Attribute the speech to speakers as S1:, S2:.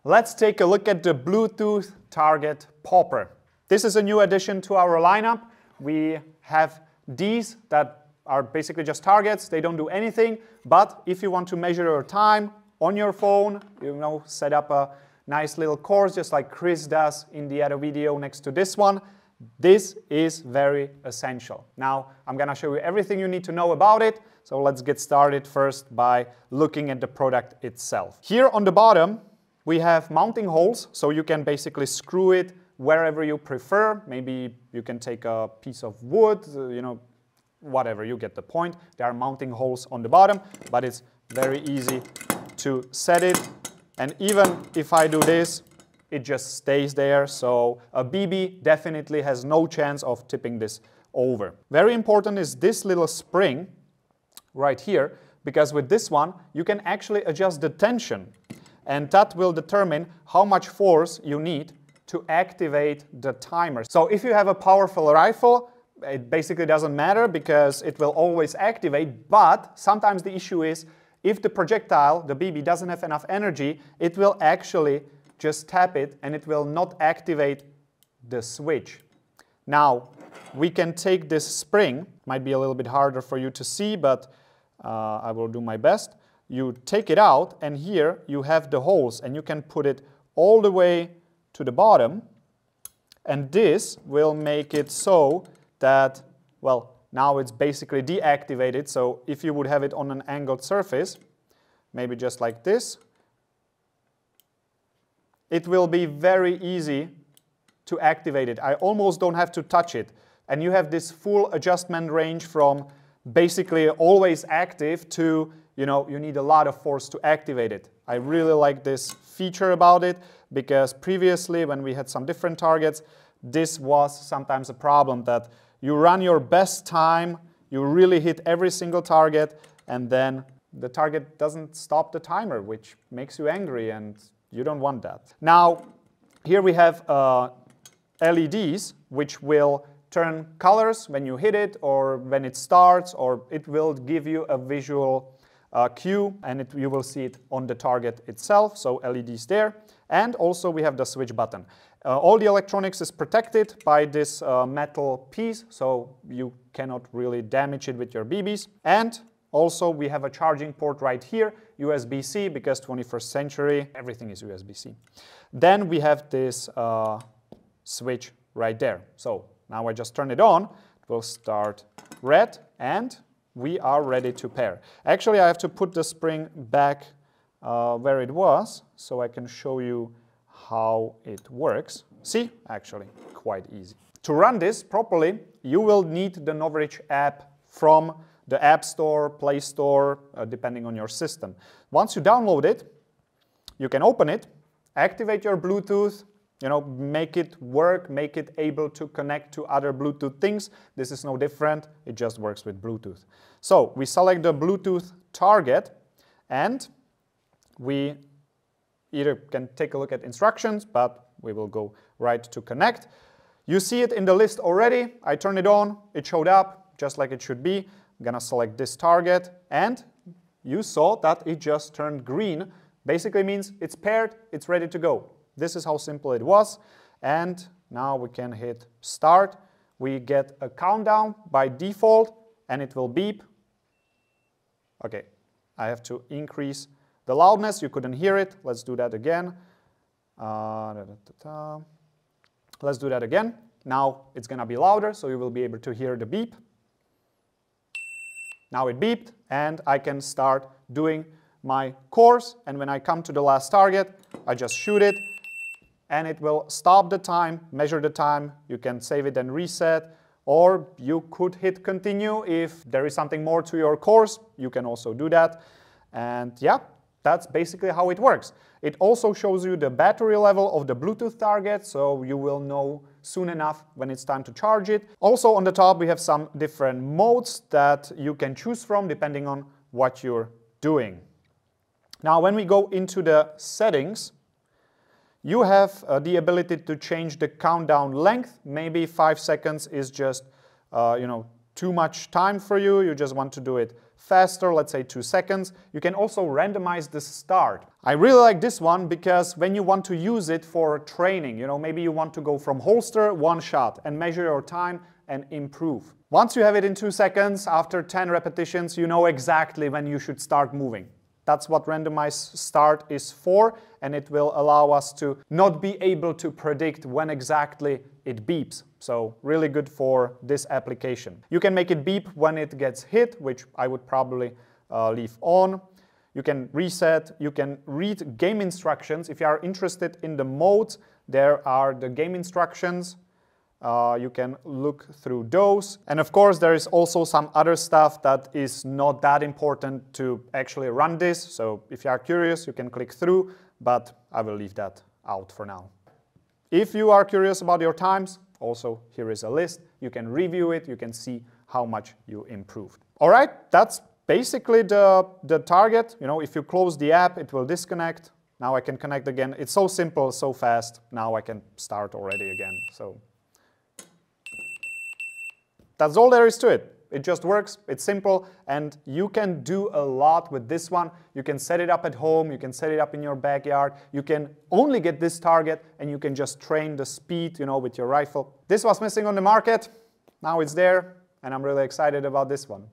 S1: Let's take a look at the Bluetooth target popper. This is a new addition to our lineup. We have these that are basically just targets. They don't do anything, but if you want to measure your time on your phone, set up a nice little course just like Chris does in the other video next to this one. This is very essential. Now, I'm gonna show you everything you need to know about it. So let's get started first by looking at the product itself. Here on the bottom, we have mounting holes, so you can basically screw it wherever you prefer. Maybe you can take a piece of wood, whatever, you get the point. There are mounting holes on the bottom, but it's very easy to set it. And even if I do this, it just stays there. So a BB definitely has no chance of tipping this over. Very important is this little spring right here, because with this one, you can actually adjust the tension. And that will determine how much force you need to activate the timer. So if you have a powerful rifle, it basically doesn't matter because it will always activate, but sometimes the issue is if the projectile, the BB, doesn't have enough energy, it will actually just tap it and it will not activate the switch. Now, we can take this spring, might be a little bit harder for you to see, but I will do my best. You take it out and here you have the holes and you can put it all the way to the bottom, and this will make it so that, well, now it's basically deactivated. So if you would have it on an angled surface, maybe just like this, it will be very easy to activate it. I almost don't have to touch it. And you have this full adjustment range from basically always active to, you need a lot of force to activate it. I really like this feature about it because previously when we had some different targets, this was sometimes a problem that you run your best time, you really hit every single target, and then the target doesn't stop the timer, which makes you angry, and you don't want that. Now, here we have LEDs, which will turn colors when you hit it, or when it starts, or it will give you a visual cue, and you will see it on the target itself, so LEDs there. And also we have the switch button. All the electronics is protected by this metal piece, so you cannot really damage it with your BBs. And also we have a charging port right here, USB-C, because 21st century, everything is USB-C. Then we have this switch right there. So now I just turn it on, it will start red, and we are ready to pair. Actually, I have to put the spring back where it was, so I can show you how it works. See, actually, quite easy. To run this properly, you will need the Novritsch app from the App Store, Play Store, depending on your system. Once you download it, you can open it, activate your Bluetooth, make it work, make it able to connect to other Bluetooth things. This is no different, it just works with Bluetooth. So we select the Bluetooth target and we either can take a look at instructions, but we will go right to connect. You see it in the list already. I turned it on, it showed up just like it should be. I'm gonna select this target and you saw that it just turned green. Basically means it's paired, it's ready to go. This is how simple it was, and now we can hit start. We get a countdown by default, and it will beep. Okay, I have to increase the loudness. You couldn't hear it. Let's do that again. Let's do that again. Now it's gonna be louder, so you will be able to hear the beep. Now it beeped, and I can start doing my course, and when I come to the last target, I just shoot it, and it will stop the time, measure the time. You can save it and reset, or you could hit continue if there is something more to your course. You can also do that, and yeah, that's basically how it works. It also shows you the battery level of the Bluetooth target, so you will know soon enough when it's time to charge it. Also on the top we have some different modes that you can choose from depending on what you're doing. Now when we go into the settings, you have the ability to change the countdown length. Maybe 5 seconds is just too much time for you. You just want to do it faster, let's say 2 seconds. You can also randomize the start. I really like this one because when you want to use it for training, you know, maybe you want to go from holster, 1 shot, and measure your time and improve. Once you have it in 2 seconds, after 10 repetitions, you know exactly when you should start moving. That's what randomized start is for, and it will allow us to not be able to predict when exactly it beeps. So really good for this application. You can make it beep when it gets hit, which I would probably leave on. You can reset, you can read game instructions. If you are interested in the modes, there are the game instructions. You can look through those. And of course, there is also some other stuff that is not that important to actually run this. So if you are curious, you can click through, but I will leave that out for now. If you are curious about your times, also here is a list. You can review it, you can see how much you improved. All right, that's basically the target. You know, if you close the app, it will disconnect. Now I can connect again. It's so simple, so fast. Now I can start already again. So that's all there is to it. It just works, it's simple, and you can do a lot with this one. You can set it up at home, you can set it up in your backyard. You can only get this target and you can just train the speed, you know, with your rifle. This was missing on the market. Now it's there, and I'm really excited about this one.